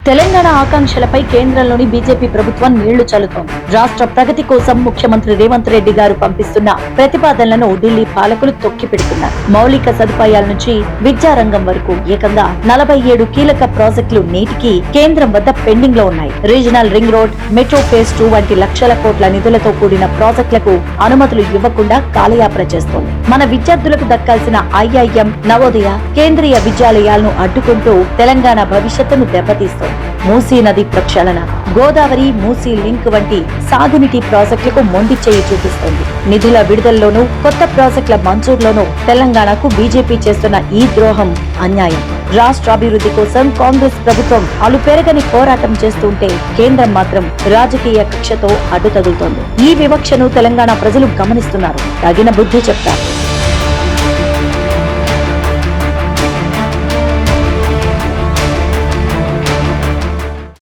తెలంగాణ ఆకాంక్షలపై కేంద్రంలోని బీజేపీ ప్రభుత్వం నీళ్లు చల్లుతోంది. రాష్ట్ర ప్రగతి కోసం ముఖ్యమంత్రి రేవంత్ రెడ్డి గారు పంపిస్తున్న ప్రతిపాదనలను ఢిల్లీ పాలకులు తొక్కిపెడుతున్నారు. మౌలిక సదుపాయాల నుంచి విద్యారంగం వరకు ఏకంగా 47 కీలక ప్రాజెక్టులు నేటికి కేంద్రం వద్ద పెండింగ్ లో ఉన్నాయి. Regional ring road, metro phase 2 వంటి లక్షల కోట్ల నిధులతో కూడిన ప్రాజెక్టులకు అనుమతులు ఇవ్వకుండా కాలయాపన చేస్తోంది. మన విద్యార్థులకు దక్కాల్సిన ఐఐఎం, నవోదయ, కేంద్రీయ విద్యాలయాలను అడ్డుకుంటూ తెలంగాణ భవిష్యత్తును దెబ్బతీస్తోంది. మూసీ నది ప్రక్షాళన, గోదావరి మూసీ లింక్ వంటి సాగునీటి ప్రాజెక్టులకు మొండి చేయి చూపిస్తోంది. నిధుల విడుదలలోనూ, కొత్త ప్రాజెక్టుల మంజూరులోనూ తెలంగాణకు బీజేపీ చేస్తున్న ఈ ద్రోహం అన్యాయం. రాష్ట్ర అభివృద్ధి కోసం కాంగ్రెస్ ప్రభుత్వం అలుపెరగని పోరాటం చేస్తుంటే కేంద్రం మాత్రం రాజకీయ కక్షతో అడ్డు తగులుతోంది. ఈ వివక్షను తెలంగాణ ప్రజలు గమనిస్తున్నారు. తగిన బుద్ధి చెప్తారు.